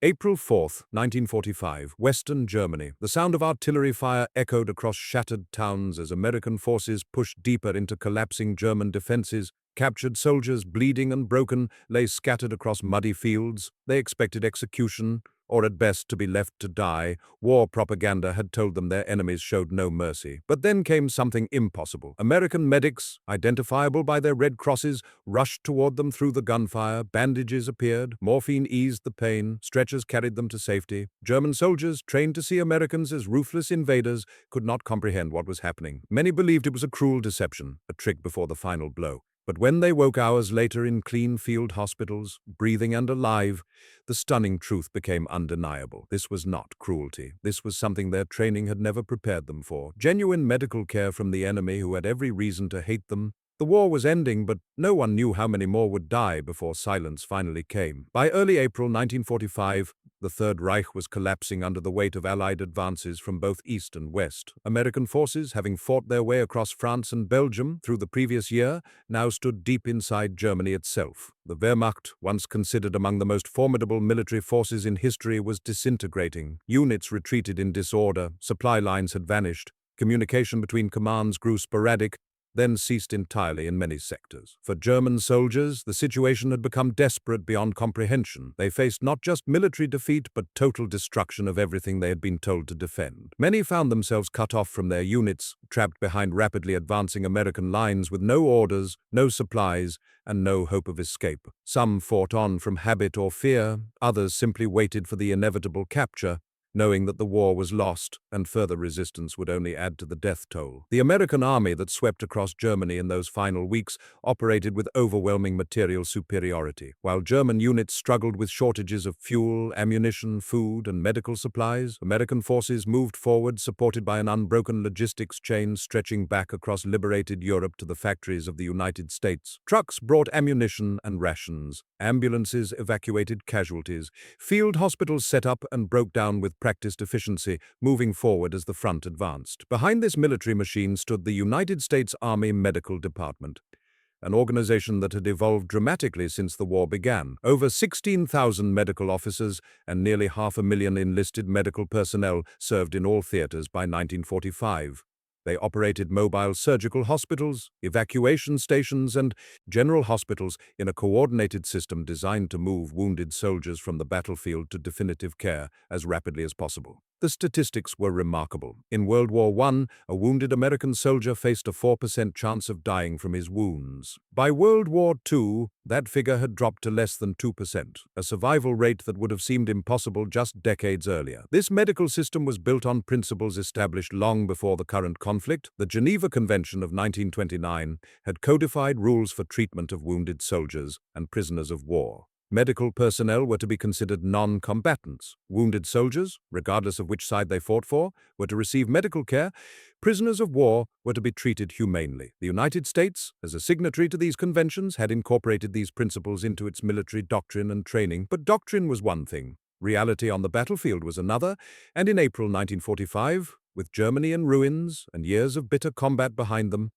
April 4th, 1945, Western Germany. The sound of artillery fire echoed across shattered towns as American forces pushed deeper into collapsing German defenses. Captured soldiers, bleeding and broken, lay scattered across muddy fields. They expected execution, or at best to be left to die. War propaganda had told them their enemies showed no mercy. But then came something impossible. American medics, identifiable by their red crosses, rushed toward them through the gunfire. Bandages appeared, morphine eased the pain, stretchers carried them to safety. German soldiers, trained to see Americans as ruthless invaders, could not comprehend what was happening. Many believed it was a cruel deception, a trick before the final blow. But when they woke hours later in clean field hospitals, breathing and alive, the stunning truth became undeniable. This was not cruelty. This was something their training had never prepared them for. Genuine medical care from the enemy who had every reason to hate them. The war was ending, but no one knew how many more would die before silence finally came. By early April 1945, the Third Reich was collapsing under the weight of Allied advances from both east and west. American forces, having fought their way across France and Belgium through the previous year, now stood deep inside Germany itself. The Wehrmacht, once considered among the most formidable military forces in history, was disintegrating. Units retreated in disorder, supply lines had vanished, communication between commands grew sporadic, then ceased entirely in many sectors. For German soldiers, the situation had become desperate beyond comprehension. They faced not just military defeat, but total destruction of everything they had been told to defend. Many found themselves cut off from their units, trapped behind rapidly advancing American lines with no orders, no supplies, and no hope of escape. Some fought on from habit or fear, others simply waited for the inevitable capture, knowing that the war was lost and further resistance would only add to the death toll. The American army that swept across Germany in those final weeks operated with overwhelming material superiority. While German units struggled with shortages of fuel, ammunition, food, and medical supplies, American forces moved forward supported by an unbroken logistics chain stretching back across liberated Europe to the factories of the United States. Trucks brought ammunition and rations. Ambulances evacuated casualties. Field hospitals set up and broke down with practiced efficiency, moving forward as the front advanced. Behind this military machine stood the United States Army Medical Department, an organization that had evolved dramatically since the war began. Over 16,000 medical officers and nearly 500,000 enlisted medical personnel served in all theaters by 1945. They operated mobile surgical hospitals, evacuation stations, and general hospitals in a coordinated system designed to move wounded soldiers from the battlefield to definitive care as rapidly as possible. The statistics were remarkable. In World War I, a wounded American soldier faced a 4% chance of dying from his wounds. By World War II, that figure had dropped to less than 2%, a survival rate that would have seemed impossible just decades earlier. This medical system was built on principles established long before the current conflict. The Geneva Convention of 1929 had codified rules for treatment of wounded soldiers and prisoners of war. Medical personnel were to be considered non-combatants. Wounded soldiers, regardless of which side they fought for, were to receive medical care. Prisoners of war were to be treated humanely. The United States, as a signatory to these conventions, had incorporated these principles into its military doctrine and training. But doctrine was one thing. Reality on the battlefield was another, and in April 1945, with Germany in ruins and years of bitter combat behind them,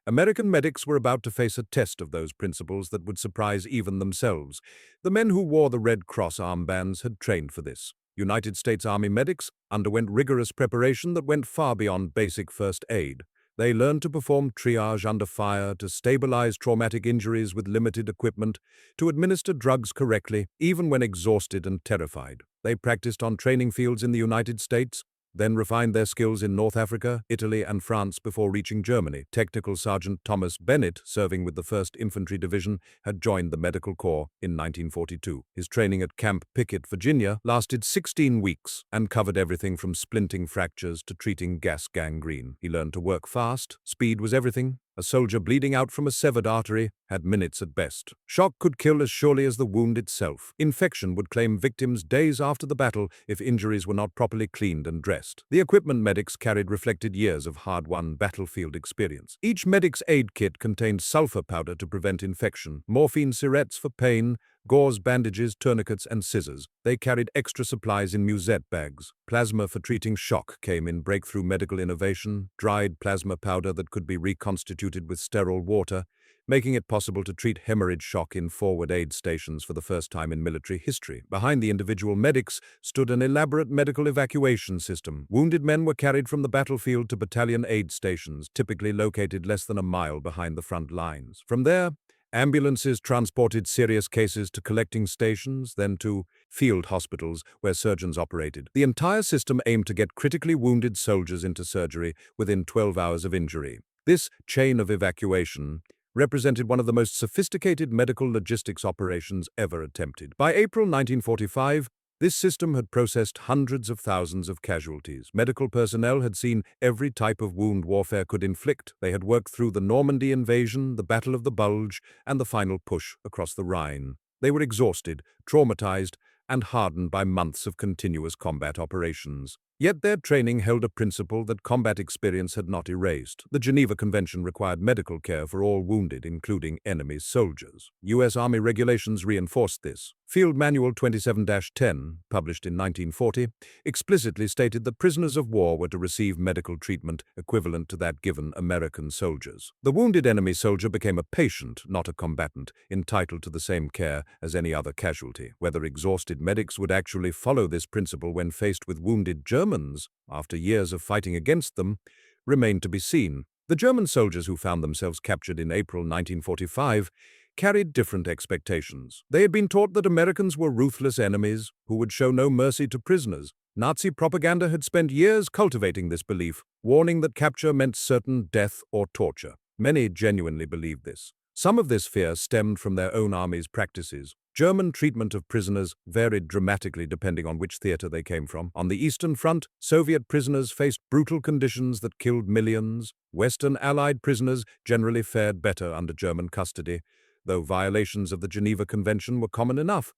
American medics were about to face a test of those principles that would surprise even themselves. The men who wore the Red Cross armbands had trained for this. United States Army medics underwent rigorous preparation that went far beyond basic first aid. They learned to perform triage under fire, to stabilize traumatic injuries with limited equipment, to administer drugs correctly, even when exhausted and terrified. They practiced on training fields in the United States, then refined their skills in North Africa, Italy, and France before reaching Germany. Technical Sergeant Thomas Bennett, serving with the 1st Infantry Division, had joined the Medical Corps in 1942. His training at Camp Pickett, Virginia, lasted 16 weeks and covered everything from splinting fractures to treating gas gangrene. He learned to work fast. Speed was everything. A soldier bleeding out from a severed artery had minutes at best. Shock could kill as surely as the wound itself. Infection would claim victims days after the battle if injuries were not properly cleaned and dressed. The equipment medics carried reflected years of hard-won battlefield experience. Each medic's aid kit contained sulfur powder to prevent infection, morphine syrettes for pain, gauze bandages, tourniquets, and scissors. They carried extra supplies in musette bags. Plasma for treating shock came in breakthrough medical innovation, dried plasma powder that could be reconstituted with sterile water, making it possible to treat hemorrhage shock in forward aid stations for the first time in military history. Behind the individual medics stood an elaborate medical evacuation system. Wounded men were carried from the battlefield to battalion aid stations, typically located less than a mile behind the front lines. From there, ambulances transported serious cases to collecting stations, then to field hospitals where surgeons operated. The entire system aimed to get critically wounded soldiers into surgery within 12 hours of injury. This chain of evacuation represented one of the most sophisticated medical logistics operations ever attempted. By April 1945, this system had processed hundreds of thousands of casualties. Medical personnel had seen every type of wound warfare could inflict. They had worked through the Normandy invasion, the Battle of the Bulge, and the final push across the Rhine. They were exhausted, traumatized, and hardened by months of continuous combat operations. Yet their training held a principle that combat experience had not erased. The Geneva Convention required medical care for all wounded, including enemy soldiers. U.S. Army regulations reinforced this. Field Manual 27-10, published in 1940, explicitly stated that prisoners of war were to receive medical treatment equivalent to that given American soldiers. The wounded enemy soldier became a patient, not a combatant, entitled to the same care as any other casualty. Whether exhausted medics would actually follow this principle when faced with wounded Germans, after years of fighting against them, remained to be seen. The German soldiers who found themselves captured in April 1945 carried different expectations. They had been taught that Americans were ruthless enemies who would show no mercy to prisoners. Nazi propaganda had spent years cultivating this belief, warning that capture meant certain death or torture. Many genuinely believed this. Some of this fear stemmed from their own army's practices. German treatment of prisoners varied dramatically depending on which theater they came from. On the Eastern Front, Soviet prisoners faced brutal conditions that killed millions. Western Allied prisoners generally fared better under German custody, though violations of the Geneva Convention were common enough.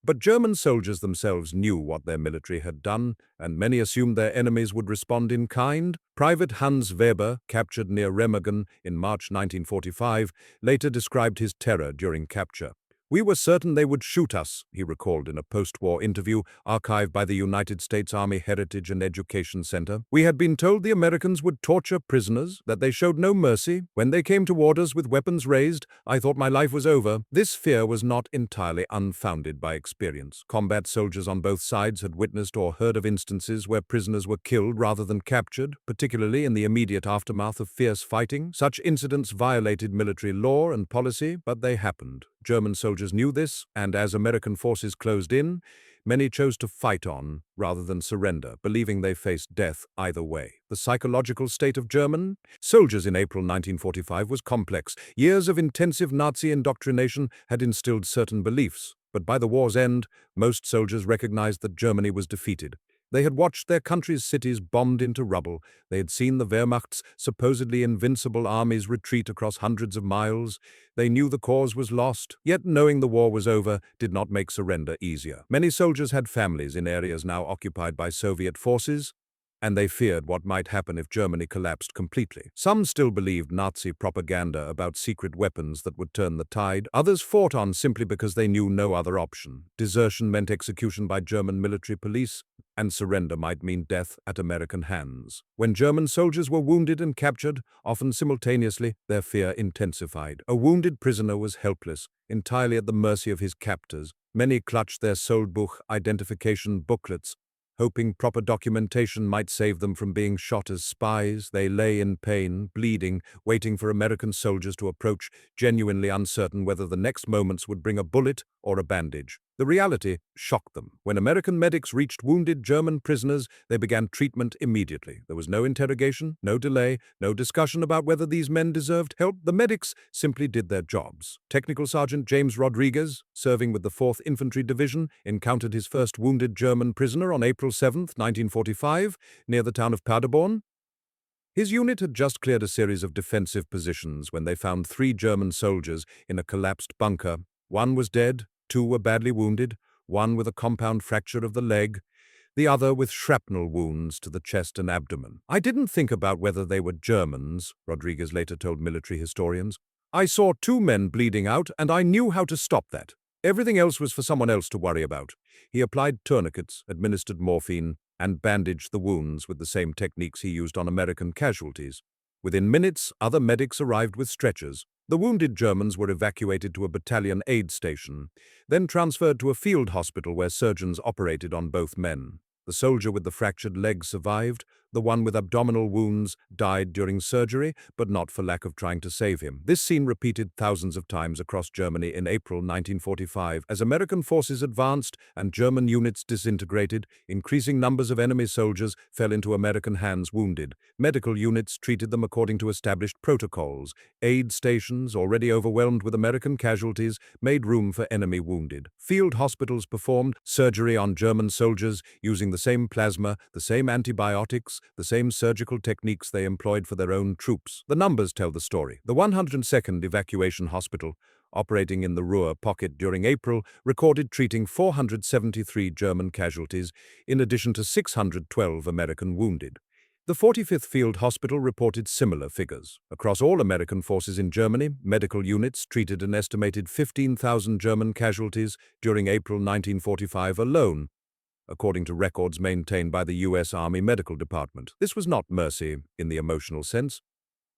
But German soldiers themselves knew what their military had done, and many assumed their enemies would respond in kind. Private Hans Weber, captured near Remagen in March 1945, later described his terror during capture. "We were certain they would shoot us," he recalled in a post-war interview archived by the United States Army Heritage and Education Center. "We had been told the Americans would torture prisoners, that they showed no mercy. When they came toward us with weapons raised, I thought my life was over." This fear was not entirely unfounded by experience. Combat soldiers on both sides had witnessed or heard of instances where prisoners were killed rather than captured, particularly in the immediate aftermath of fierce fighting. Such incidents violated military law and policy, but they happened. German soldiers knew this, and as American forces closed in, many chose to fight on rather than surrender, believing they faced death either way. The psychological state of German soldiers in April 1945 was complex. Years of intensive Nazi indoctrination had instilled certain beliefs, but by the war's end, most soldiers recognized that Germany was defeated. They had watched their country's cities bombed into rubble. They had seen the Wehrmacht's supposedly invincible armies retreat across hundreds of miles. They knew the cause was lost, yet knowing the war was over did not make surrender easier. Many soldiers had families in areas now occupied by Soviet forces, and they feared what might happen if Germany collapsed completely. Some still believed Nazi propaganda about secret weapons that would turn the tide. Others fought on simply because they knew no other option. Desertion meant execution by German military police, and surrender might mean death at American hands. When German soldiers were wounded and captured, often simultaneously, their fear intensified. A wounded prisoner was helpless, entirely at the mercy of his captors. Many clutched their Soldbuch identification booklets, hoping proper documentation might save them from being shot as spies. They lay in pain, bleeding, waiting for American soldiers to approach, genuinely uncertain whether the next moments would bring a bullet or a bandage. The reality shocked them. When American medics reached wounded German prisoners, they began treatment immediately. There was no interrogation, no delay, no discussion about whether these men deserved help. The medics simply did their jobs. Technical Sergeant James Rodriguez, serving with the 4th Infantry Division, encountered his first wounded German prisoner on April 7, 1945, near the town of Paderborn. His unit had just cleared a series of defensive positions when they found 3 German soldiers in a collapsed bunker. One was dead, 2 were badly wounded, one with a compound fracture of the leg, the other with shrapnel wounds to the chest and abdomen. "I didn't think about whether they were Germans," Rodriguez later told military historians. "I saw 2 men bleeding out, and I knew how to stop that. Everything else was for someone else to worry about." He applied tourniquets, administered morphine, and bandaged the wounds with the same techniques he used on American casualties. Within minutes, other medics arrived with stretchers. The wounded Germans were evacuated to a battalion aid station, then transferred to a field hospital where surgeons operated on both men. The soldier with the fractured leg survived. The one with abdominal wounds died during surgery, but not for lack of trying to save him. This scene repeated thousands of times across Germany in April 1945. As American forces advanced and German units disintegrated, increasing numbers of enemy soldiers fell into American hands wounded. Medical units treated them according to established protocols. Aid stations, already overwhelmed with American casualties, made room for enemy wounded. Field hospitals performed surgery on German soldiers using the same plasma, the same antibiotics, the same surgical techniques they employed for their own troops. The numbers tell the story. The 102nd Evacuation Hospital, operating in the Ruhr pocket during April, recorded treating 473 German casualties, in addition to 612 American wounded. The 45th Field Hospital reported similar figures. Across all American forces in Germany, medical units treated an estimated 15,000 German casualties during April 1945 alone, according to records maintained by the U.S. Army Medical Department. This was not mercy in the emotional sense.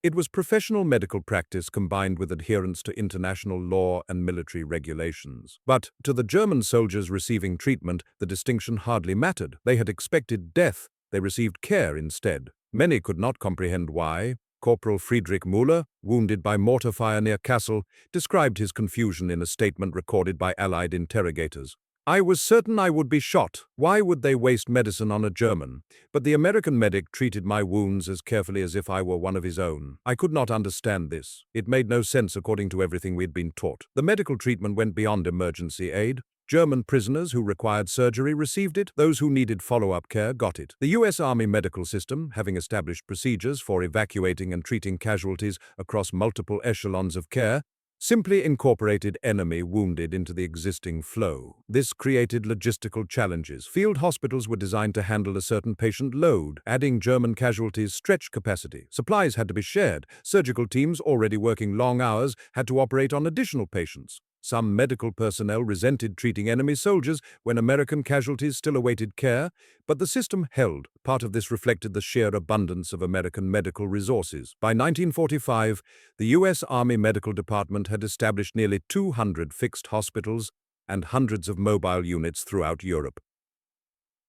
It was professional medical practice combined with adherence to international law and military regulations. But to the German soldiers receiving treatment, the distinction hardly mattered. They had expected death. They received care instead. Many could not comprehend why. Corporal Friedrich Müller, wounded by mortar fire near Kassel, described his confusion in a statement recorded by Allied interrogators. "I was certain I would be shot. Why would they waste medicine on a German? But the American medic treated my wounds as carefully as if I were one of his own. I could not understand this. It made no sense according to everything we had been taught." The medical treatment went beyond emergency aid. German prisoners who required surgery received it. Those who needed follow-up care got it. The U.S. Army medical system, having established procedures for evacuating and treating casualties across multiple echelons of care, simply incorporated enemy wounded into the existing flow. This created logistical challenges. Field hospitals were designed to handle a certain patient load. Adding German casualties stretched capacity. Supplies had to be shared. Surgical teams, already working long hours, had to operate on additional patients. Some medical personnel resented treating enemy soldiers when American casualties still awaited care, but the system held. Part of this reflected the sheer abundance of American medical resources. By 1945, the U.S. Army Medical Department had established nearly 200 fixed hospitals and hundreds of mobile units throughout Europe.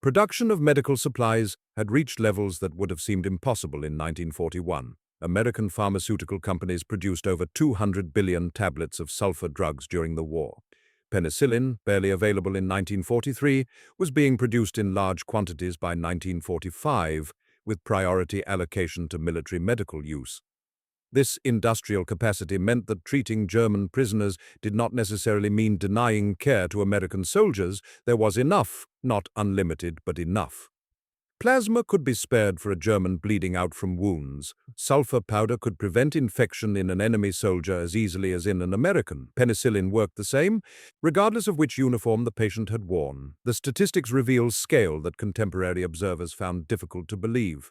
Production of medical supplies had reached levels that would have seemed impossible in 1941. American pharmaceutical companies produced over 200 billion tablets of sulfur drugs during the war. Penicillin, barely available in 1943, was being produced in large quantities by 1945, with priority allocation to military medical use. This industrial capacity meant that treating German prisoners did not necessarily mean denying care to American soldiers. There was enough, not unlimited, but enough. Plasma could be spared for a German bleeding out from wounds. Sulfur powder could prevent infection in an enemy soldier as easily as in an American. Penicillin worked the same, regardless of which uniform the patient had worn. The statistics reveal scale that contemporary observers found difficult to believe.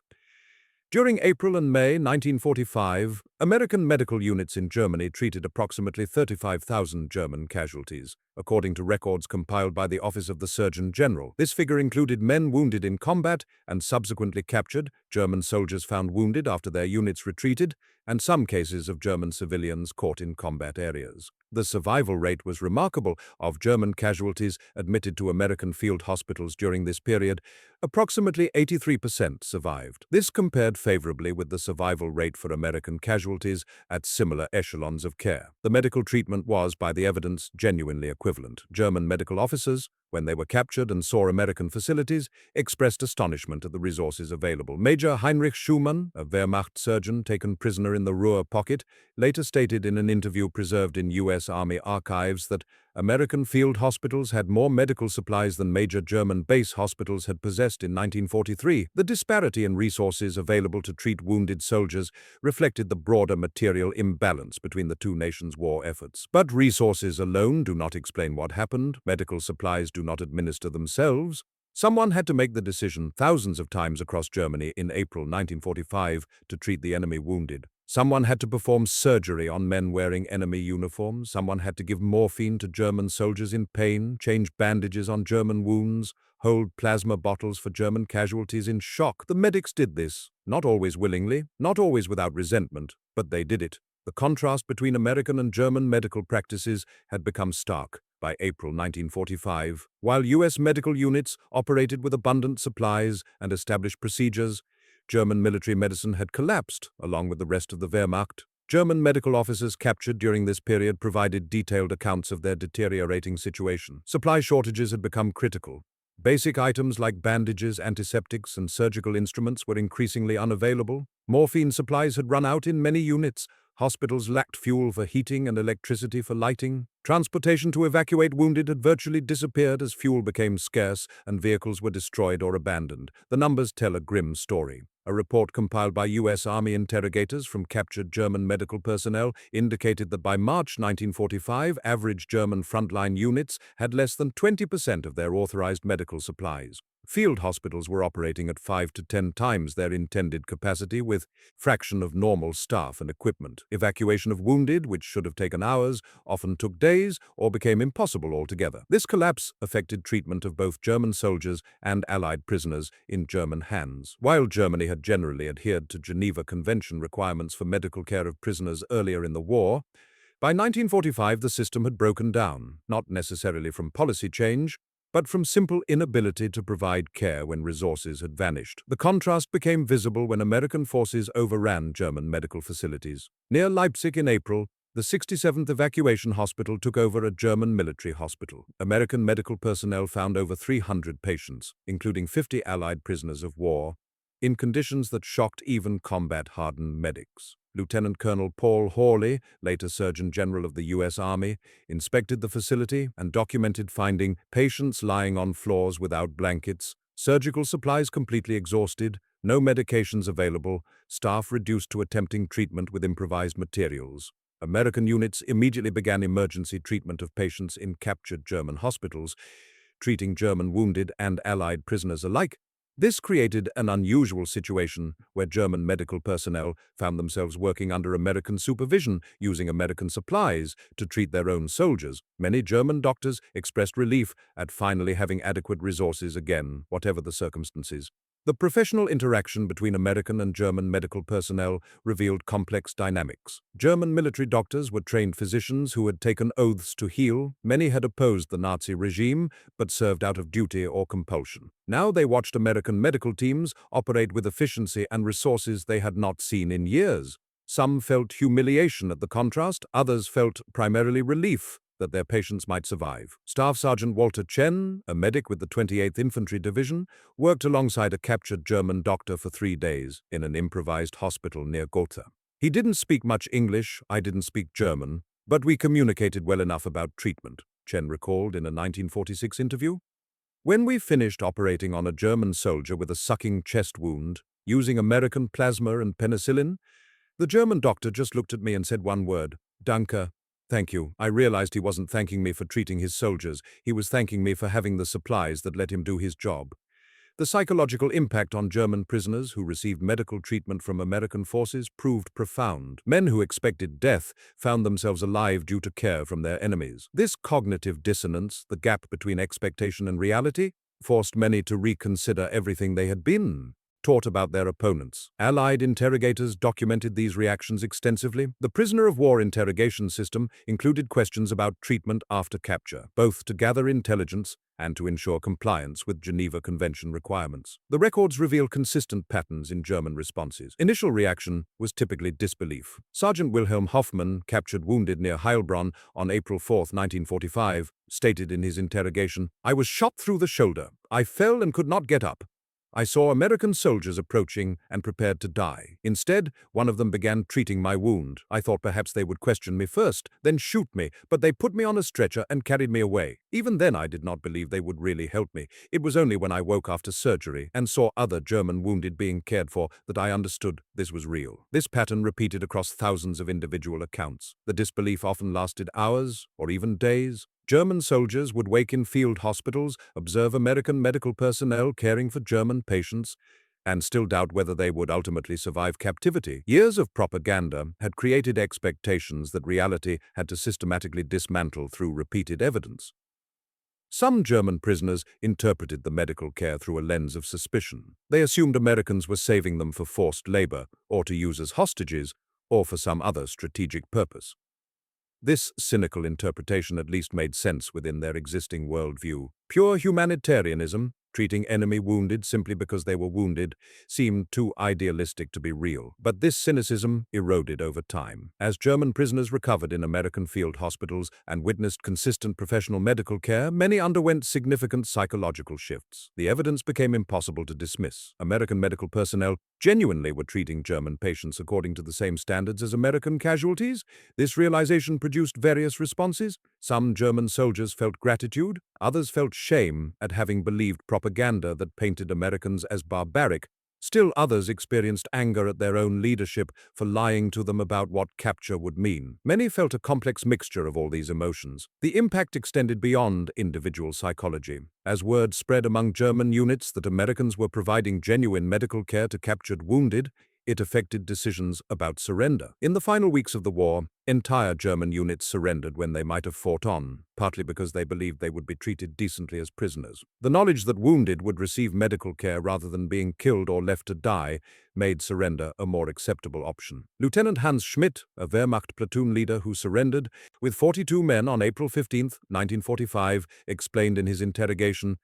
During April and May 1945, American medical units in Germany treated approximately 35,000 German casualties, according to records compiled by the Office of the Surgeon General. This figure included men wounded in combat and subsequently captured, German soldiers found wounded after their units retreated, and some cases of German civilians caught in combat areas. The survival rate was remarkable. Of German casualties admitted to American field hospitals during this period, approximately 83% survived. This compared favorably with the survival rate for American casualties at similar echelons of care. The medical treatment was, by the evidence, genuinely equivalent. German medical officers, when they were captured and saw American facilities, expressed astonishment at the resources available. Major Heinrich Schumann, a Wehrmacht surgeon taken prisoner in the Ruhr pocket, later stated in an interview preserved in U.S. Army archives that American field hospitals had more medical supplies than major German base hospitals had possessed in 1943. The disparity in resources available to treat wounded soldiers reflected the broader material imbalance between the two nations' war efforts. But resources alone do not explain what happened. Medical supplies do not administer themselves. Someone had to make the decision thousands of times across Germany in April 1945 to treat the enemy wounded. Someone had to perform surgery on men wearing enemy uniforms. Someone had to give morphine to German soldiers in pain, change bandages on German wounds, hold plasma bottles for German casualties in shock. The medics did this, not always willingly, not always without resentment, but they did it. The contrast between American and German medical practices had become stark. By April 1945, while U.S. medical units operated with abundant supplies and established procedures, German military medicine had collapsed, along with the rest of the Wehrmacht. German medical officers captured during this period provided detailed accounts of their deteriorating situation. Supply shortages had become critical. Basic items like bandages, antiseptics, and surgical instruments were increasingly unavailable. Morphine supplies had run out in many units. Hospitals lacked fuel for heating and electricity for lighting. Transportation to evacuate wounded had virtually disappeared as fuel became scarce and vehicles were destroyed or abandoned. The numbers tell a grim story. A report compiled by U.S. Army interrogators from captured German medical personnel indicated that by March 1945, average German frontline units had less than 20% of their authorized medical supplies. Field hospitals were operating at 5 to 10 times their intended capacity with fraction of normal staff and equipment. Evacuation of wounded, which should have taken hours, often took days or became impossible altogether. This collapse affected treatment of both German soldiers and Allied prisoners in German hands. While Germany had generally adhered to Geneva Convention requirements for medical care of prisoners earlier in the war, by 1945 the system had broken down, not necessarily from policy change, but from simple inability to provide care when resources had vanished. The contrast became visible when American forces overran German medical facilities. Near Leipzig in April, the 67th Evacuation Hospital took over a German military hospital. American medical personnel found over 300 patients, including 50 Allied prisoners of war, in conditions that shocked even combat-hardened medics. Lieutenant Colonel Paul Hawley, later Surgeon General of the U.S. Army, inspected the facility and documented finding patients lying on floors without blankets, surgical supplies completely exhausted, no medications available, staff reduced to attempting treatment with improvised materials. American units immediately began emergency treatment of patients in captured German hospitals, treating German wounded and Allied prisoners alike. This created an unusual situation where German medical personnel found themselves working under American supervision, using American supplies to treat their own soldiers. Many German doctors expressed relief at finally having adequate resources again, whatever the circumstances. The professional interaction between American and German medical personnel revealed complex dynamics. German military doctors were trained physicians who had taken oaths to heal. Many had opposed the Nazi regime, but served out of duty or compulsion. Now they watched American medical teams operate with efficiency and resources they had not seen in years. Some felt humiliation at the contrast, others felt primarily relief that their patients might survive. Staff Sergeant Walter Chen, a medic with the 28th Infantry Division, worked alongside a captured German doctor for 3 days in an improvised hospital near Gotha. He didn't speak much English, I didn't speak German, but we communicated well enough about treatment, Chen recalled in a 1946 interview. When we finished operating on a German soldier with a sucking chest wound, using American plasma and penicillin, the German doctor just looked at me and said one word, "Danke." Thank you. I realized he wasn't thanking me for treating his soldiers. He was thanking me for having the supplies that let him do his job. The psychological impact on German prisoners who received medical treatment from American forces proved profound. Men who expected death found themselves alive due to care from their enemies. This cognitive dissonance, the gap between expectation and reality, forced many to reconsider everything they had been taught about their opponents. Allied interrogators documented these reactions extensively. The prisoner of war interrogation system included questions about treatment after capture, both to gather intelligence and to ensure compliance with Geneva Convention requirements. The records reveal consistent patterns in German responses. Initial reaction was typically disbelief. Sergeant Wilhelm Hoffmann, captured wounded near Heilbronn on April 4, 1945, stated in his interrogation, "I was shot through the shoulder. I fell and could not get up. I saw American soldiers approaching and prepared to die. Instead, one of them began treating my wound. I thought perhaps they would question me first, then shoot me, but they put me on a stretcher and carried me away. Even then I did not believe they would really help me. It was only when I woke after surgery and saw other German wounded being cared for that I understood this was real." This pattern repeated across thousands of individual accounts. The disbelief often lasted hours or even days. German soldiers would wake in field hospitals, observe American medical personnel caring for German patients, and still doubt whether they would ultimately survive captivity. Years of propaganda had created expectations that reality had to systematically dismantle through repeated evidence. Some German prisoners interpreted the medical care through a lens of suspicion. They assumed Americans were saving them for forced labor or to use as hostages, or for some other strategic purpose. This cynical interpretation at least made sense within their existing worldview. Pure humanitarianism, treating enemy wounded simply because they were wounded, seemed too idealistic to be real. But this cynicism eroded over time. As German prisoners recovered in American field hospitals and witnessed consistent professional medical care, many underwent significant psychological shifts. The evidence became impossible to dismiss. American medical personnel genuinely were treating German patients according to the same standards as American casualties. This realization produced various responses. Some German soldiers felt gratitude, others felt shame at having believed propaganda that painted Americans as barbaric. Still others experienced anger at their own leadership for lying to them about what capture would mean. Many felt a complex mixture of all these emotions. The impact extended beyond individual psychology. As word spread among German units that Americans were providing genuine medical care to captured wounded, it affected decisions about surrender. In the final weeks of the war, entire German units surrendered when they might have fought on, partly because they believed they would be treated decently as prisoners. The knowledge that wounded would receive medical care rather than being killed or left to die made surrender a more acceptable option. Lieutenant Hans Schmidt, a Wehrmacht platoon leader who surrendered with 42 men on April 15, 1945, explained in his interrogation,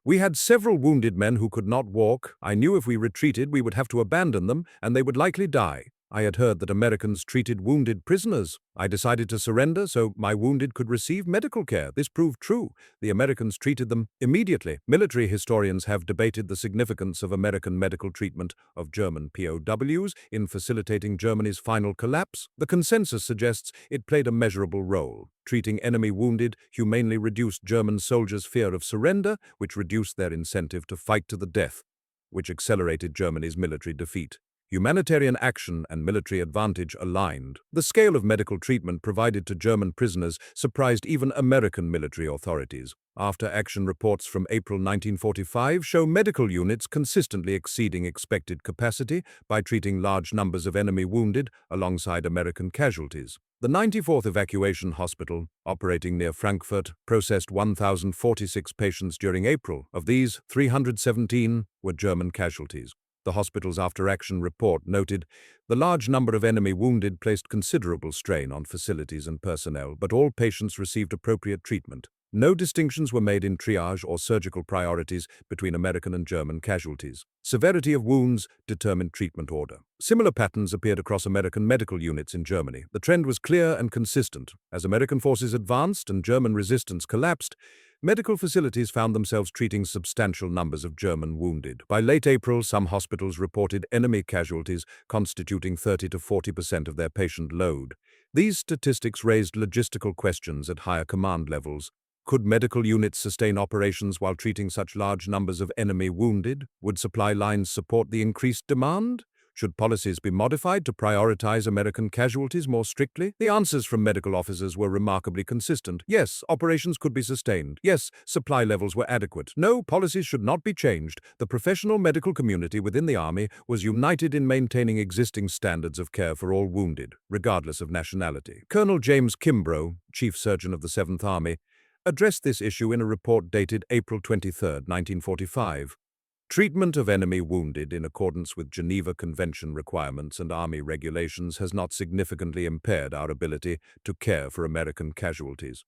"We had several wounded men who could not walk. I knew if we retreated we would have to abandon them and they would likely die. I had heard that Americans treated wounded prisoners. I decided to surrender so my wounded could receive medical care. This proved true. The Americans treated them immediately." Military historians have debated the significance of American medical treatment of German POWs in facilitating Germany's final collapse. The consensus suggests it played a measurable role. Treating enemy wounded humanely reduced German soldiers' fear of surrender, which reduced their incentive to fight to the death, which accelerated Germany's military defeat. Humanitarian action and military advantage aligned. The scale of medical treatment provided to German prisoners surprised even American military authorities. After-action reports from April 1945 show medical units consistently exceeding expected capacity by treating large numbers of enemy wounded alongside American casualties. The 94th Evacuation Hospital, operating near Frankfurt, processed 1,046 patients during April. Of these, 317 were German casualties. The hospital's after-action report noted, "The large number of enemy wounded placed considerable strain on facilities and personnel, but all patients received appropriate treatment. No distinctions were made in triage or surgical priorities between American and German casualties. Severity of wounds determined treatment order." Similar patterns appeared across American medical units in Germany. The trend was clear and consistent. As American forces advanced and German resistance collapsed, medical facilities found themselves treating substantial numbers of German wounded. By late April, some hospitals reported enemy casualties constituting 30 to 40% of their patient load. These statistics raised logistical questions at higher command levels. Could medical units sustain operations while treating such large numbers of enemy wounded? Would supply lines support the increased demand? Should policies be modified to prioritize American casualties more strictly? The answers from medical officers were remarkably consistent. Yes, operations could be sustained. Yes, supply levels were adequate. No, policies should not be changed. The professional medical community within the Army was united in maintaining existing standards of care for all wounded, regardless of nationality. Colonel James Kimbrough, Chief Surgeon of the 7th Army, addressed this issue in a report dated April 23, 1945. "Treatment of enemy wounded in accordance with Geneva Convention requirements and Army regulations has not significantly impaired our ability to care for American casualties.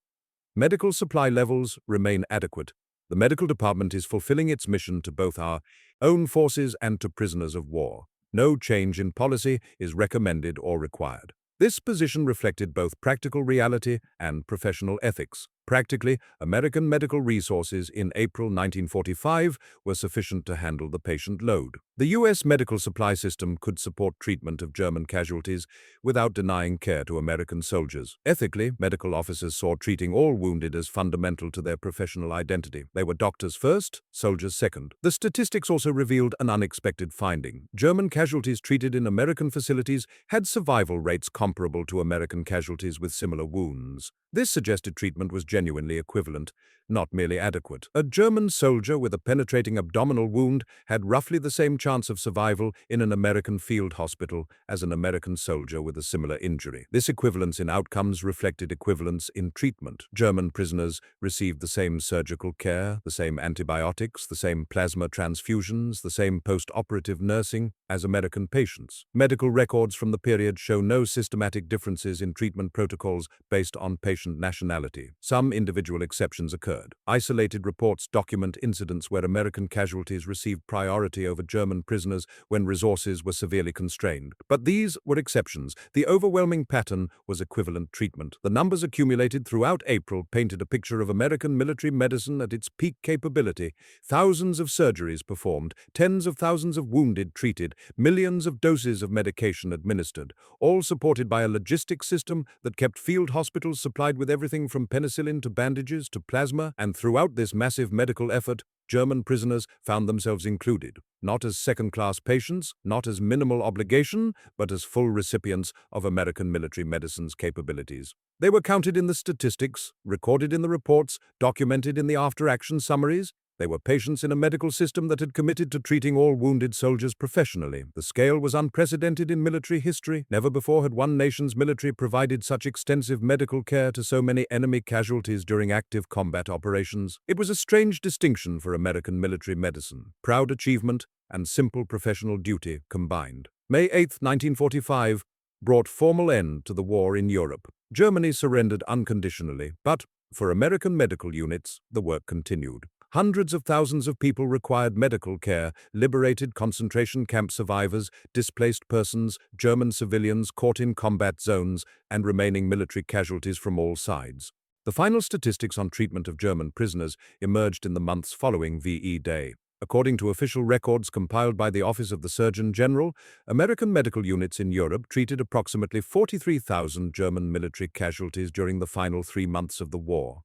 Medical supply levels remain adequate. The medical department is fulfilling its mission to both our own forces and to prisoners of war. No change in policy is recommended or required." This position reflected both practical reality and professional ethics. Practically, American medical resources in April 1945 were sufficient to handle the patient load. The U.S. medical supply system could support treatment of German casualties without denying care to American soldiers. Ethically, medical officers saw treating all wounded as fundamental to their professional identity. They were doctors first, soldiers second. The statistics also revealed an unexpected finding. German casualties treated in American facilities had survival rates comparable to American casualties with similar wounds. This suggested treatment was genuinely equivalent. not merely adequate. A German soldier with a penetrating abdominal wound had roughly the same chance of survival in an American field hospital as an American soldier with a similar injury. This equivalence in outcomes reflected equivalence in treatment. German prisoners received the same surgical care, the same antibiotics, the same plasma transfusions, the same post-operative nursing as American patients. Medical records from the period show no systematic differences in treatment protocols based on patient nationality. Some individual exceptions occurred. Isolated reports document incidents where American casualties received priority over German prisoners when resources were severely constrained. But these were exceptions. The overwhelming pattern was equivalent treatment. The numbers accumulated throughout April painted a picture of American military medicine at its peak capability. Thousands of surgeries performed, tens of thousands of wounded treated, millions of doses of medication administered, all supported by a logistics system that kept field hospitals supplied with everything from penicillin to bandages to plasma, and throughout this massive medical effort, German prisoners found themselves included, not as second-class patients, not as minimal obligation, but as full recipients of American military medicine's capabilities. They were counted in the statistics, recorded in the reports, documented in the after-action summaries. They were patients in a medical system that had committed to treating all wounded soldiers professionally. The scale was unprecedented in military history. Never before had one nation's military provided such extensive medical care to so many enemy casualties during active combat operations. It was a strange distinction for American military medicine. Proud achievement and simple professional duty combined. May 8, 1945, brought formal end to the war in Europe. Germany surrendered unconditionally, but for American medical units, the work continued. Hundreds of thousands of people required medical care, liberated concentration camp survivors, displaced persons, German civilians caught in combat zones, and remaining military casualties from all sides. The final statistics on treatment of German prisoners emerged in the months following VE Day. According to official records compiled by the Office of the Surgeon General, American medical units in Europe treated approximately 43,000 German military casualties during the final 3 months of the war.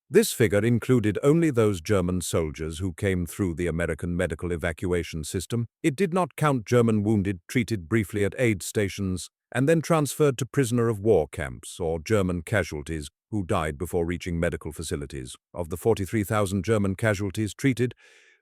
This figure included only those German soldiers who came through the American medical evacuation system. It did not count German wounded treated briefly at aid stations and then transferred to prisoner of war camps or German casualties who died before reaching medical facilities. Of the 43,000 German casualties treated,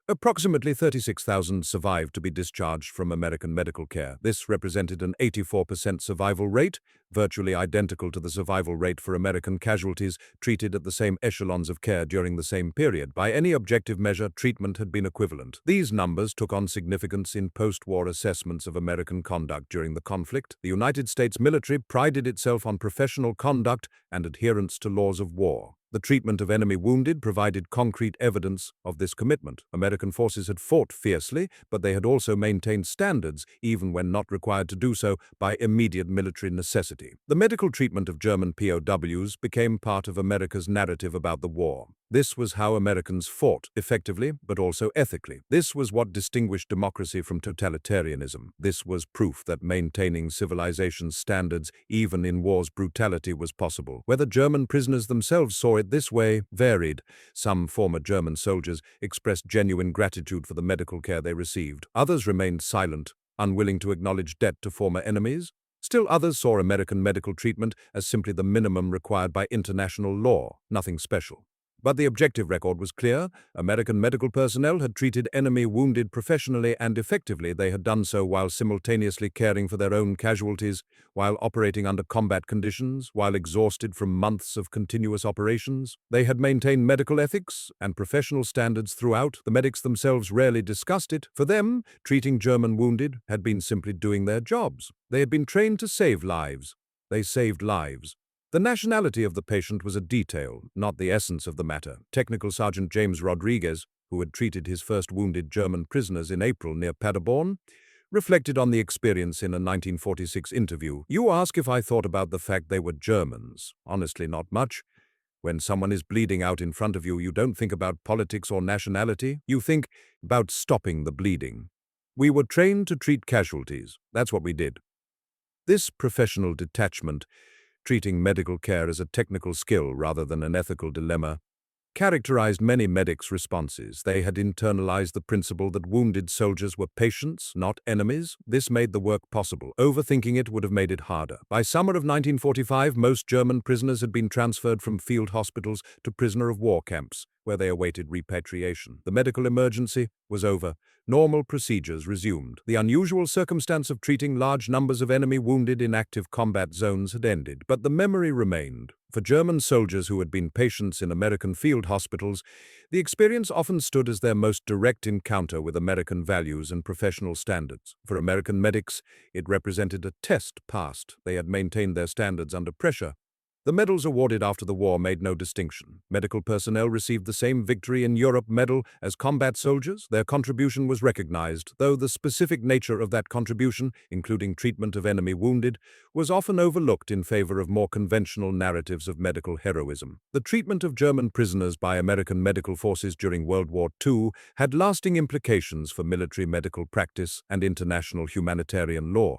approximately 36,000 survived to be discharged from American medical care. This represented an 84% survival rate, virtually identical to the survival rate for American casualties treated at the same echelons of care during the same period. By any objective measure, treatment had been equivalent. These numbers took on significance in post-war assessments of American conduct during the conflict. The United States military prided itself on professional conduct and adherence to laws of war. The treatment of enemy wounded provided concrete evidence of this commitment. American forces had fought fiercely, but they had also maintained standards, even when not required to do so by immediate military necessity. The medical treatment of German POWs became part of America's narrative about the war. This was how Americans fought, effectively, but also ethically. This was what distinguished democracy from totalitarianism. This was proof that maintaining civilization's standards, even in war's brutality, was possible. Whether German prisoners themselves saw it this way varied. Some former German soldiers expressed genuine gratitude for the medical care they received. Others remained silent, unwilling to acknowledge debt to former enemies. Still others saw American medical treatment as simply the minimum required by international law, nothing special. But the objective record was clear. American medical personnel had treated enemy wounded professionally and effectively. They had done so while simultaneously caring for their own casualties, while operating under combat conditions, while exhausted from months of continuous operations. They had maintained medical ethics and professional standards throughout. The medics themselves rarely discussed it. For them, treating German wounded had been simply doing their jobs. They had been trained to save lives. They saved lives. The nationality of the patient was a detail, not the essence of the matter. Technical Sergeant James Rodriguez, who had treated his first wounded German prisoners in April near Paderborn, reflected on the experience in a 1946 interview. "You ask if I thought about the fact they were Germans. Honestly, not much. When someone is bleeding out in front of you, you don't think about politics or nationality. You think about stopping the bleeding. We were trained to treat casualties. That's what we did." This professional detachment, treating medical care as a technical skill rather than an ethical dilemma, characterized many medics' responses. They had internalized the principle that wounded soldiers were patients, not enemies. This made the work possible. Overthinking it would have made it harder. By summer of 1945, most German prisoners had been transferred from field hospitals to prisoner of war camps, where they awaited repatriation. The medical emergency was over. Normal procedures resumed. The unusual circumstance of treating large numbers of enemy wounded in active combat zones had ended, but the memory remained. For German soldiers who had been patients in American field hospitals, the experience often stood as their most direct encounter with American values and professional standards. For American medics, it represented a test passed. They had maintained their standards under pressure. The medals awarded after the war made no distinction. Medical personnel received the same Victory in Europe medal as combat soldiers. Their contribution was recognized, though the specific nature of that contribution, including treatment of enemy wounded, was often overlooked in favor of more conventional narratives of medical heroism. The treatment of German prisoners by American medical forces during World War II had lasting implications for military medical practice and international humanitarian law.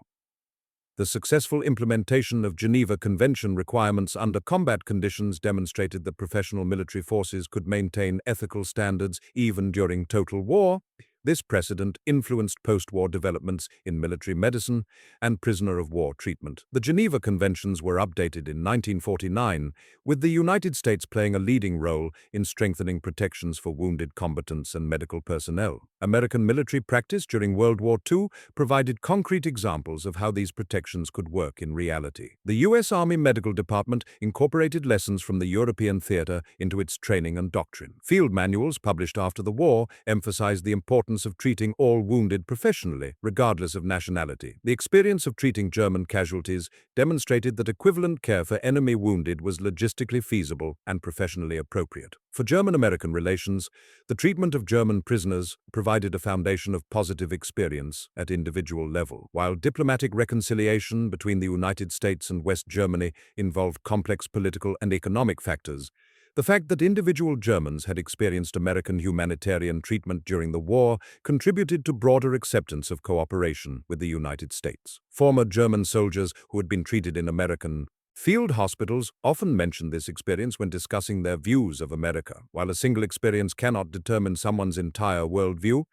The successful implementation of Geneva Convention requirements under combat conditions demonstrated that professional military forces could maintain ethical standards even during total war. This precedent influenced post-war developments in military medicine and prisoner of war treatment. The Geneva Conventions were updated in 1949, with the United States playing a leading role in strengthening protections for wounded combatants and medical personnel. American military practice during World War II provided concrete examples of how these protections could work in reality. The U.S. Army Medical Department incorporated lessons from the European theater into its training and doctrine. Field manuals published after the war emphasized the importance of treating all wounded professionally, regardless of nationality. The experience of treating German casualties demonstrated that equivalent care for enemy wounded was logistically feasible and professionally appropriate. For German-American relations, the treatment of German prisoners provided a foundation of positive experience at individual level. While diplomatic reconciliation between the United States and West Germany involved complex political and economic factors, the fact that individual Germans had experienced American humanitarian treatment during the war contributed to broader acceptance of cooperation with the United States. Former German soldiers who had been treated in American field hospitals often mention this experience when discussing their views of America. While a single experience cannot determine someone's entire worldview,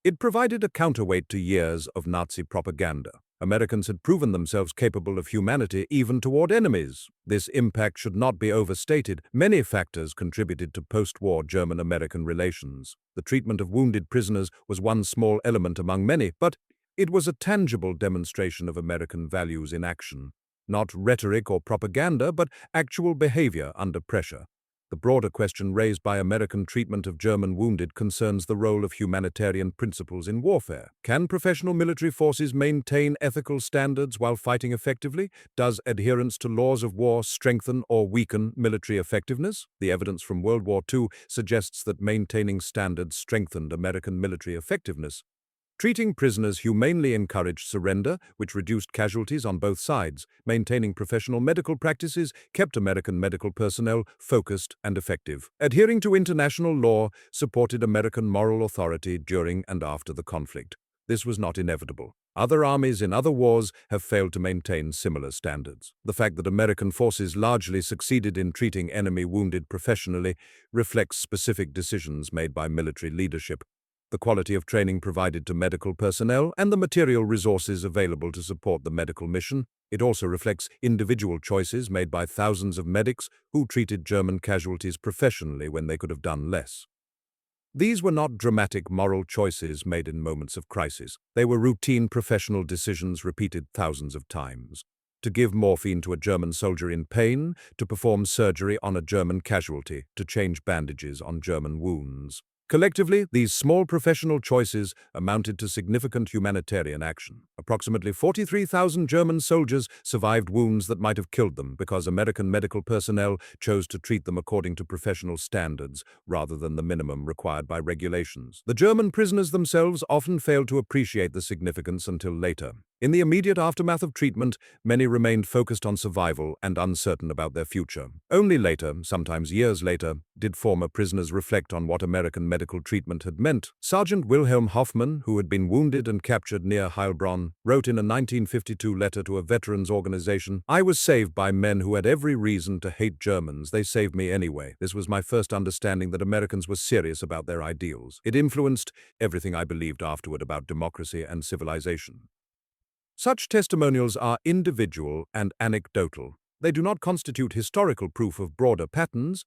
it provided a counterweight to years of Nazi propaganda. Americans had proven themselves capable of humanity even toward enemies. This impact should not be overstated. Many factors contributed to post-war German-American relations. The treatment of wounded prisoners was one small element among many, but it was a tangible demonstration of American values in action. Not rhetoric or propaganda, but actual behavior under pressure. The broader question raised by American treatment of German wounded concerns the role of humanitarian principles in warfare. Can professional military forces maintain ethical standards while fighting effectively? Does adherence to laws of war strengthen or weaken military effectiveness? The evidence from World War II suggests that maintaining standards strengthened American military effectiveness. Treating prisoners humanely encouraged surrender, which reduced casualties on both sides. Maintaining professional medical practices kept American medical personnel focused and effective. Adhering to international law supported American moral authority during and after the conflict. This was not inevitable. Other armies in other wars have failed to maintain similar standards. The fact that American forces largely succeeded in treating enemy wounded professionally reflects specific decisions made by military leadership, the quality of training provided to medical personnel, and the material resources available to support the medical mission. It also reflects individual choices made by thousands of medics who treated German casualties professionally when they could have done less. These were not dramatic moral choices made in moments of crisis. They were routine professional decisions repeated thousands of times. To give morphine to a German soldier in pain, to perform surgery on a German casualty, to change bandages on German wounds. Collectively, these small professional choices amounted to significant humanitarian action. Approximately 43,000 German soldiers survived wounds that might have killed them because American medical personnel chose to treat them according to professional standards rather than the minimum required by regulations. The German prisoners themselves often failed to appreciate the significance until later. In the immediate aftermath of treatment, many remained focused on survival and uncertain about their future. Only later, sometimes years later, did former prisoners reflect on what American medical treatment had meant. Sergeant Wilhelm Hoffman, who had been wounded and captured near Heilbronn, wrote in a 1952 letter to a veterans organization, "I was saved by men who had every reason to hate Germans. They saved me anyway. This was my first understanding that Americans were serious about their ideals. It influenced everything I believed afterward about democracy and civilization." Such testimonials are individual and anecdotal. They do not constitute historical proof of broader patterns,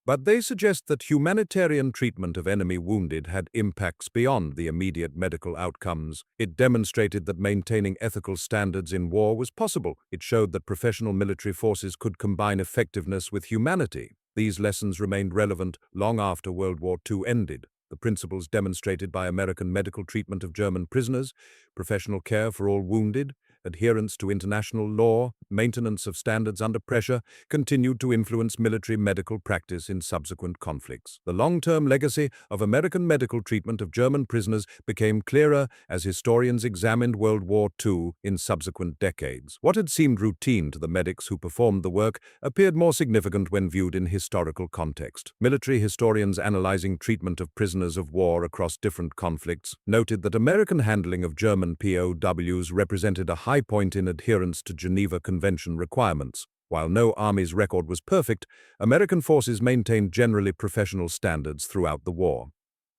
but they suggest that humanitarian treatment of enemy wounded had impacts beyond the immediate medical outcomes. It demonstrated that maintaining ethical standards in war was possible. It showed that professional military forces could combine effectiveness with humanity. These lessons remained relevant long after World War II ended. The principles demonstrated by American medical treatment of German prisoners, professional care for all wounded, adherence to international law, maintenance of standards under pressure, continued to influence military medical practice in subsequent conflicts. The long-term legacy of American medical treatment of German prisoners became clearer as historians examined World War II in subsequent decades. What had seemed routine to the medics who performed the work appeared more significant when viewed in historical context. Military historians analyzing treatment of prisoners of war across different conflicts noted that American handling of German POWs represented a high point in adherence to Geneva Convention requirements. While no army's record was perfect, American forces maintained generally professional standards throughout the war.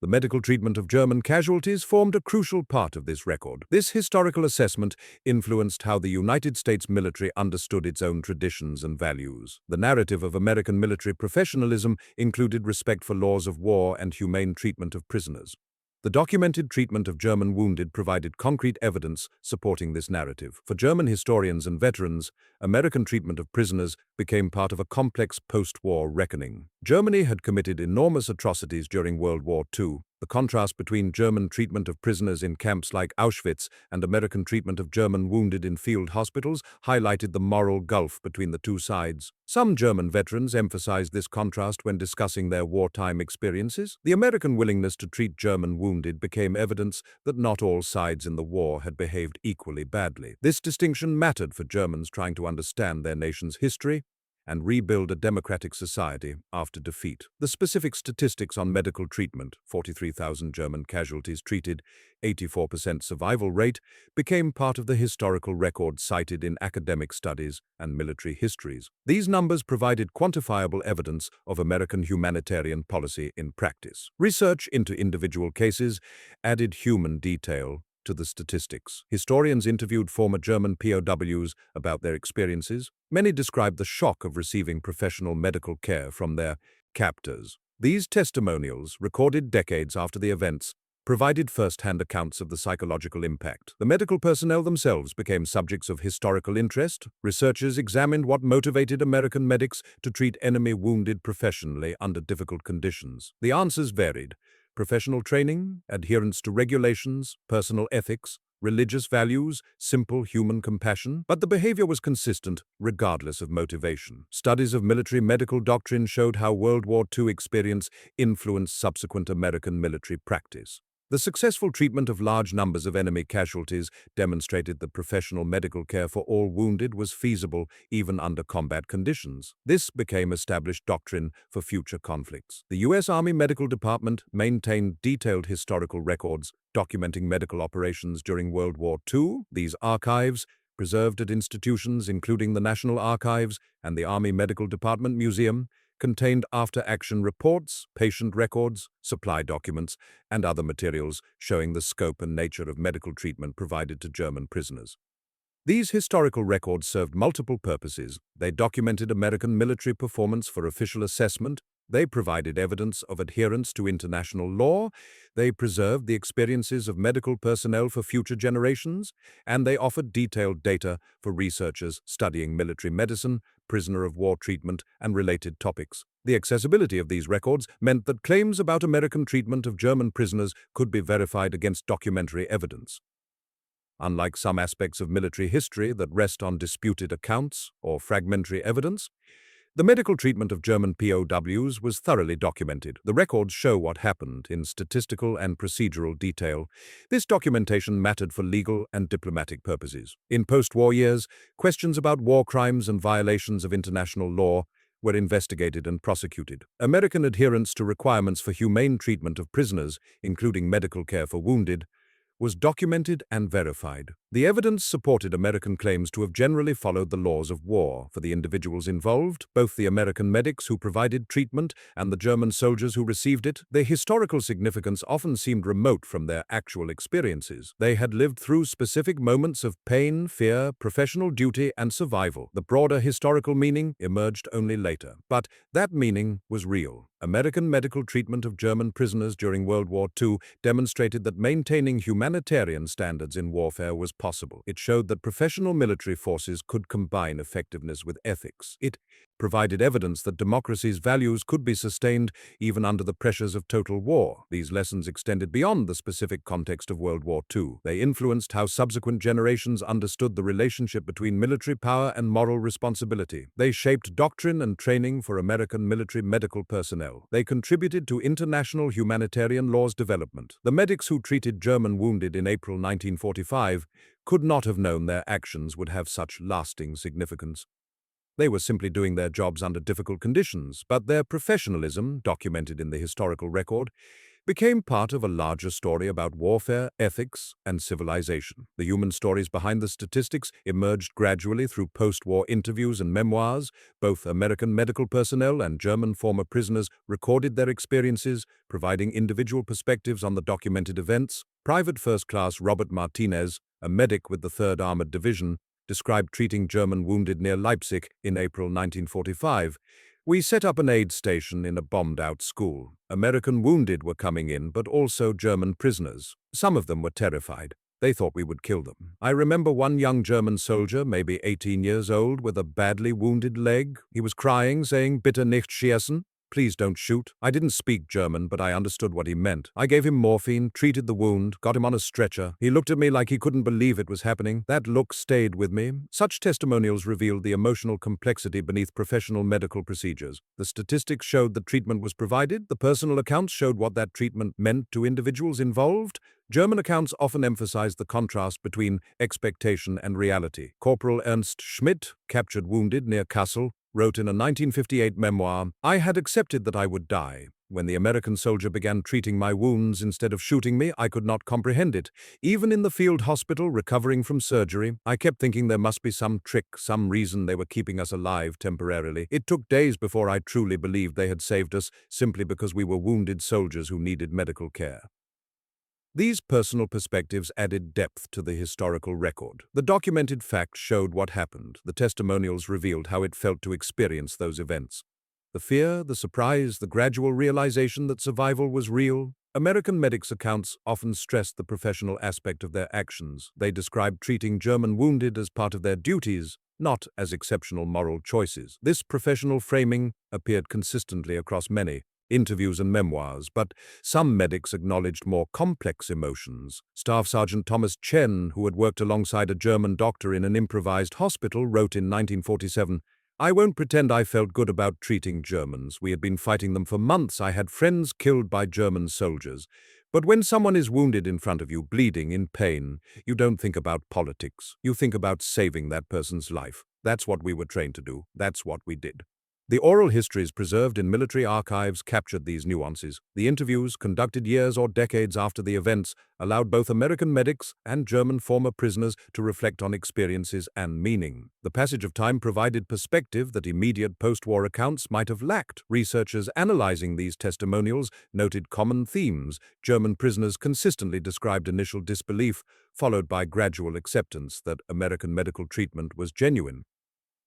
The medical treatment of German casualties formed a crucial part of this record. This historical assessment influenced how the United States military understood its own traditions and values. The narrative of American military professionalism included respect for laws of war and humane treatment of prisoners. The documented treatment of German wounded provided concrete evidence supporting this narrative. For German historians and veterans, American treatment of prisoners became part of a complex post-war reckoning. Germany had committed enormous atrocities during World War II. The contrast between German treatment of prisoners in camps like Auschwitz and American treatment of German wounded in field hospitals highlighted the moral gulf between the two sides. Some German veterans emphasized this contrast when discussing their wartime experiences. The American willingness to treat German wounded became evidence that not all sides in the war had behaved equally badly. This distinction mattered for Germans trying to understand their nation's history and rebuild a democratic society after defeat. The specific statistics on medical treatment, 43,000 German casualties treated, 84% survival rate, became part of the historical record cited in academic studies and military histories. These numbers provided quantifiable evidence of American humanitarian policy in practice. Research into individual cases added human detail to the statistics. Historians interviewed former German POWs about their experiences. Many described the shock of receiving professional medical care from their captors. These testimonials, recorded decades after the events, provided first-hand accounts of the psychological impact. The medical personnel themselves became subjects of historical interest. Researchers examined what motivated American medics to treat enemy wounded professionally under difficult conditions. The answers varied. Professional training, adherence to regulations, personal ethics, religious values, simple human compassion, but the behavior was consistent regardless of motivation. Studies of military medical doctrine showed how World War II experience influenced subsequent American military practice. The successful treatment of large numbers of enemy casualties demonstrated that professional medical care for all wounded was feasible even under combat conditions. This became established doctrine for future conflicts. The U.S. Army Medical Department maintained detailed historical records documenting medical operations during World War II. These archives, preserved at institutions including the National Archives and the Army Medical Department Museum, contained after-action reports, patient records, supply documents, and other materials showing the scope and nature of medical treatment provided to German prisoners. These historical records served multiple purposes. They documented American military performance for official assessment. They provided evidence of adherence to international law. They preserved the experiences of medical personnel for future generations. And they offered detailed data for researchers studying military medicine, prisoner of war treatment, and related topics. The accessibility of these records meant that claims about American treatment of German prisoners could be verified against documentary evidence. Unlike some aspects of military history that rest on disputed accounts or fragmentary evidence, The medical treatment of German POWs was thoroughly documented. The records show what happened in statistical and procedural detail. This documentation mattered for legal and diplomatic purposes. In post-war years, questions about war crimes and violations of international law were investigated and prosecuted. American adherence to requirements for humane treatment of prisoners, including medical care for wounded, was documented and verified. The evidence supported American claims to have generally followed the laws of war. For the individuals involved, both the American medics who provided treatment and the German soldiers who received it, their historical significance often seemed remote from their actual experiences. They had lived through specific moments of pain, fear, professional duty, and survival. The broader historical meaning emerged only later. But that meaning was real. American medical treatment of German prisoners during World War II demonstrated that maintaining humanitarian standards in warfare was possible. It showed that professional military forces could combine effectiveness with ethics. It provided evidence that democracy's values could be sustained even under the pressures of total war. These lessons extended beyond the specific context of World War II. They influenced how subsequent generations understood the relationship between military power and moral responsibility. They shaped doctrine and training for American military medical personnel. They contributed to international humanitarian law's development. The medics who treated German wounded in April 1945 could not have known their actions would have such lasting significance. They were simply doing their jobs under difficult conditions, but their professionalism, documented in the historical record, became part of a larger story about warfare, ethics, and civilization. The human stories behind the statistics emerged gradually through post-war interviews and memoirs. Both American medical personnel and German former prisoners recorded their experiences, providing individual perspectives on the documented events. Private First Class Robert Martinez, a medic with the 3rd Armored Division, described treating German wounded near Leipzig in April 1945. We set up an aid station in a bombed-out school. American wounded were coming in, but also German prisoners. Some of them were terrified. They thought we would kill them. I remember one young German soldier, maybe 18 years old, with a badly wounded leg. He was crying, saying, "Bitte nicht schießen." Please don't shoot. I didn't speak German, but I understood what he meant. I gave him morphine, treated the wound, got him on a stretcher. He looked at me like he couldn't believe it was happening. That look stayed with me. Such testimonials revealed the emotional complexity beneath professional medical procedures. The statistics showed that treatment was provided. The personal accounts showed what that treatment meant to individuals involved. German accounts often emphasized the contrast between expectation and reality. Corporal Ernst Schmidt, captured wounded near Kassel, wrote in a 1958 memoir, "I had accepted that I would die. When the American soldier began treating my wounds instead of shooting me, I could not comprehend it. Even in the field hospital, recovering from surgery, I kept thinking there must be some trick, some reason they were keeping us alive temporarily. It took days before I truly believed they had saved us simply because we were wounded soldiers who needed medical care." These personal perspectives added depth to the historical record. The documented facts showed what happened. The testimonials revealed how it felt to experience those events. The fear, the surprise, the gradual realization that survival was real. American medics' accounts often stressed the professional aspect of their actions. They described treating German wounded as part of their duties, not as exceptional moral choices. This professional framing appeared consistently across many interviews and memoirs, but some medics acknowledged more complex emotions. Staff Sergeant Thomas Chen, who had worked alongside a German doctor in an improvised hospital, wrote in 1947, "I won't pretend I felt good about treating Germans. We had been fighting them for months. I had friends killed by German soldiers. But when someone is wounded in front of you, bleeding, in pain, you don't think about politics. You think about saving that person's life. That's what we were trained to do. That's what we did." The oral histories preserved in military archives captured these nuances. The interviews, conducted years or decades after the events, allowed both American medics and German former prisoners to reflect on experiences and meaning. The passage of time provided perspective that immediate post-war accounts might have lacked. Researchers analyzing these testimonials noted common themes. German prisoners consistently described initial disbelief, followed by gradual acceptance that American medical treatment was genuine.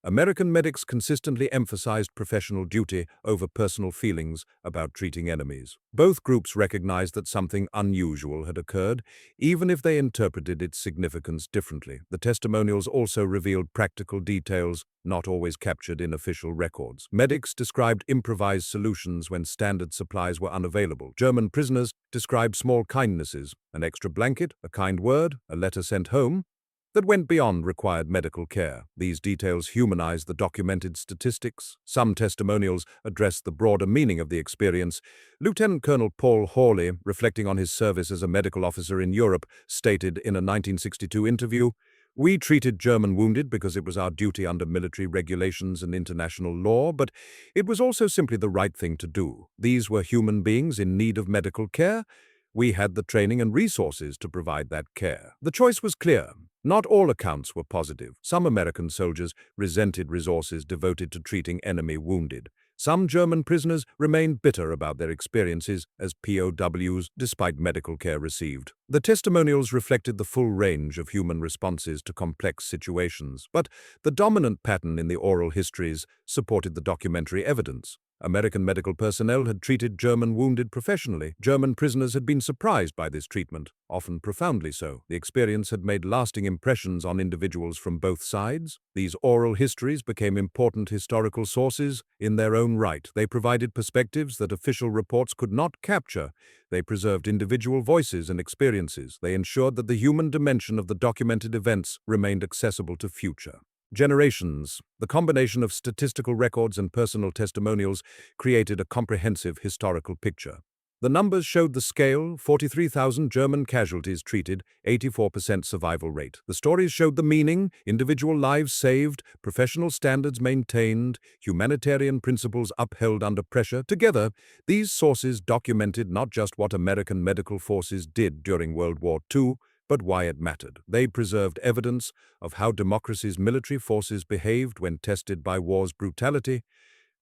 American medics consistently emphasized professional duty over personal feelings about treating enemies. Both groups recognized that something unusual had occurred, even if they interpreted its significance differently. The testimonials also revealed practical details not always captured in official records. Medics described improvised solutions when standard supplies were unavailable. German prisoners described small kindnesses, an extra blanket, a kind word, a letter sent home. that went beyond required medical care. These details humanize the documented statistics. Some testimonials address the broader meaning of the experience. Lieutenant Colonel Paul Hawley, reflecting on his service as a medical officer in Europe, stated in a 1962 interview, "We treated German wounded because it was our duty under military regulations and international law, but it was also simply the right thing to do. These were human beings in need of medical care. We had the training and resources to provide that care." The choice was clear. Not all accounts were positive. Some American soldiers resented resources devoted to treating enemy wounded. Some German prisoners remained bitter about their experiences as POWs despite medical care received. The testimonials reflected the full range of human responses to complex situations, but the dominant pattern in the oral histories supported the documentary evidence. American medical personnel had treated German wounded professionally. German prisoners had been surprised by this treatment, often profoundly so. The experience had made lasting impressions on individuals from both sides. These oral histories became important historical sources in their own right. They provided perspectives that official reports could not capture. They preserved individual voices and experiences. They ensured that the human dimension of the documented events remained accessible to future generations. The combination of statistical records and personal testimonials created a comprehensive historical picture. The numbers showed the scale: 43,000 German casualties treated, 84% survival rate. The stories showed the meaning: individual lives saved, professional standards maintained, humanitarian principles upheld under pressure. Together, these sources documented not just what American medical forces did during World War II, but why it mattered. They preserved evidence of how democracy's military forces behaved when tested by war's brutality.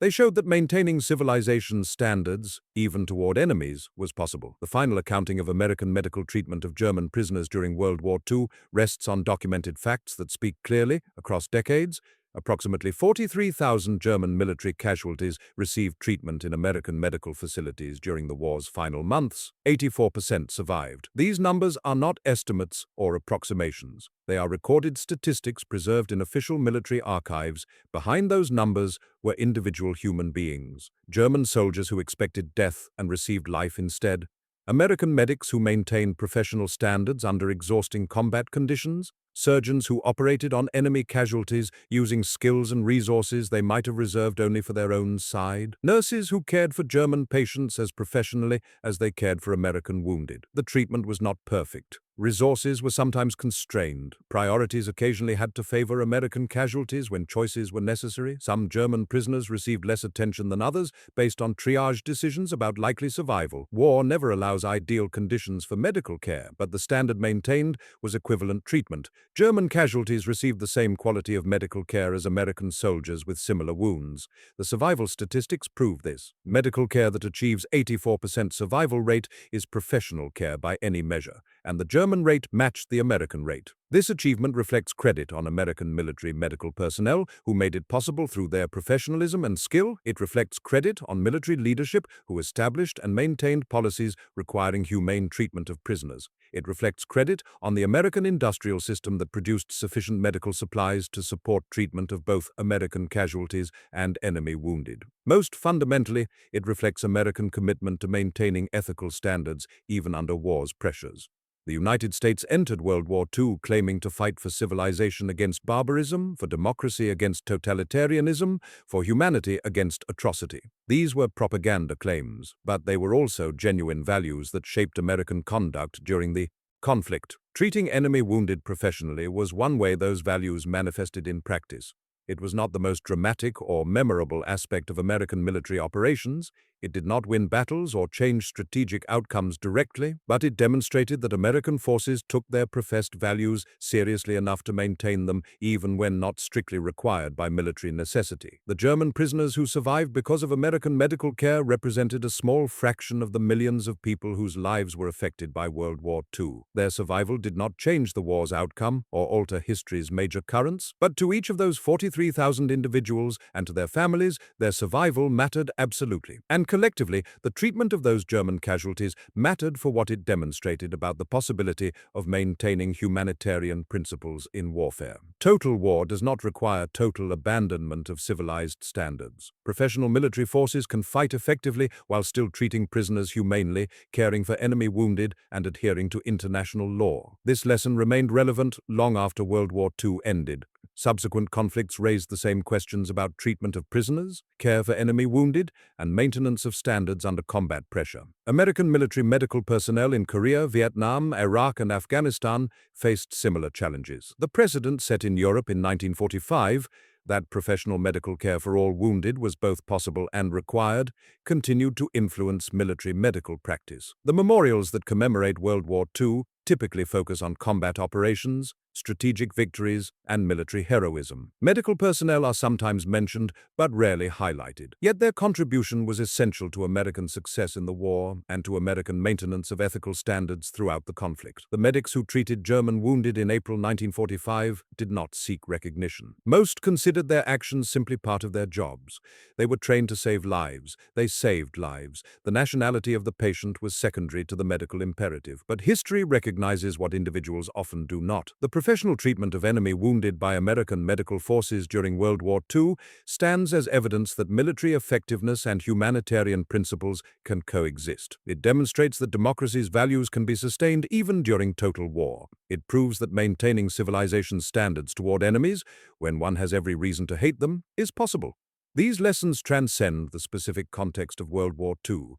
They showed that maintaining civilization's standards, even toward enemies, was possible. The final accounting of American medical treatment of German prisoners during World War II rests on documented facts that speak clearly across decades. Approximately 43,000 German military casualties received treatment in American medical facilities during the war's final months. 84% survived. These numbers are not estimates or approximations. They are recorded statistics preserved in official military archives. Behind those numbers were individual human beings: German soldiers who expected death and received life instead, American medics who maintained professional standards under exhausting combat conditions, surgeons who operated on enemy casualties using skills and resources they might have reserved only for their own side, nurses who cared for German patients as professionally as they cared for American wounded. The treatment was not perfect. Resources were sometimes constrained. Priorities occasionally had to favor American casualties when choices were necessary. Some German prisoners received less attention than others based on triage decisions about likely survival. War never allows ideal conditions for medical care, but the standard maintained was equivalent treatment. German casualties received the same quality of medical care as American soldiers with similar wounds. The survival statistics prove this. Medical care that achieves 84% survival rate is professional care by any measure, and the German rate matched the American rate. This achievement reflects credit on American military medical personnel who made it possible through their professionalism and skill. It reflects credit on military leadership who established and maintained policies requiring humane treatment of prisoners. It reflects credit on the American industrial system that produced sufficient medical supplies to support treatment of both American casualties and enemy wounded. Most fundamentally, it reflects American commitment to maintaining ethical standards even under war's pressures. The United States entered World War II claiming to fight for civilization against barbarism, for democracy against totalitarianism, for humanity against atrocity. These were propaganda claims, but they were also genuine values that shaped American conduct during the conflict. Treating enemy wounded professionally was one way those values manifested in practice. It was not the most dramatic or memorable aspect of American military operations. It did not win battles or change strategic outcomes directly, but it demonstrated that American forces took their professed values seriously enough to maintain them even when not strictly required by military necessity. The German prisoners who survived because of American medical care represented a small fraction of the millions of people whose lives were affected by World War II. Their survival did not change the war's outcome or alter history's major currents, but to each of those 43,000 individuals and to their families, their survival mattered absolutely. And collectively, the treatment of those German casualties mattered for what it demonstrated about the possibility of maintaining humanitarian principles in warfare. Total war does not require total abandonment of civilized standards. Professional military forces can fight effectively while still treating prisoners humanely, caring for enemy wounded, and adhering to international law. This lesson remained relevant long after World War II ended. Subsequent conflicts raised the same questions about treatment of prisoners, care for enemy wounded, and maintenance of standards under combat pressure. American military medical personnel in Korea, Vietnam, Iraq, and Afghanistan faced similar challenges. The precedent set in Europe in 1945, that professional medical care for all wounded was both possible and required, continued to influence military medical practice. The memorials that commemorate World War II typically focus on combat operations, strategic victories, and military heroism. Medical personnel are sometimes mentioned, but rarely highlighted. Yet their contribution was essential to American success in the war and to American maintenance of ethical standards throughout the conflict. The medics who treated German wounded in April 1945 did not seek recognition. Most considered their actions simply part of their jobs. They were trained to save lives. They saved lives. The nationality of the patient was secondary to the medical imperative. But history recognizes what individuals often do not. The professional treatment of enemy wounded by American medical forces during World War II stands as evidence that military effectiveness and humanitarian principles can coexist. It demonstrates that democracy's values can be sustained even during total war. It proves that maintaining civilization's standards toward enemies, when one has every reason to hate them, is possible. These lessons transcend the specific context of World War II.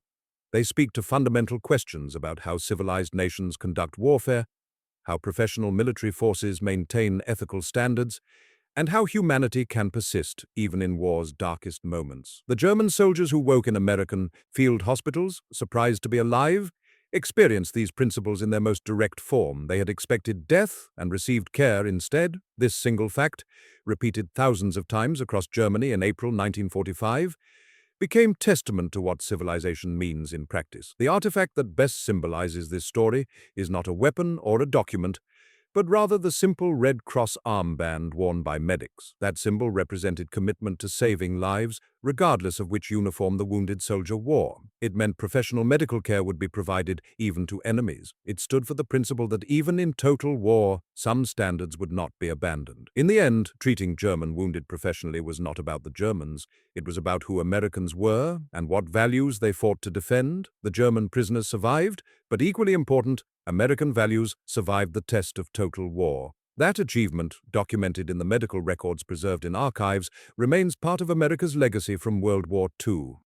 They speak to fundamental questions about how civilized nations conduct warfare, how professional military forces maintain ethical standards, and how humanity can persist even in war's darkest moments. The German soldiers who woke in American field hospitals, surprised to be alive, experienced these principles in their most direct form. They had expected death and received care instead. This single fact, repeated thousands of times across Germany in April 1945, became testament to what civilization means in practice. The artifact that best symbolizes this story is not a weapon or a document, but rather the simple Red Cross armband worn by medics. That symbol represented commitment to saving lives, regardless of which uniform the wounded soldier wore. It meant professional medical care would be provided even to enemies. It stood for the principle that even in total war, some standards would not be abandoned. In the end, treating German wounded professionally was not about the Germans. It was about who Americans were and what values they fought to defend. The German prisoners survived, but equally important, American values survived the test of total war. That achievement, documented in the medical records preserved in archives, remains part of America's legacy from World War II.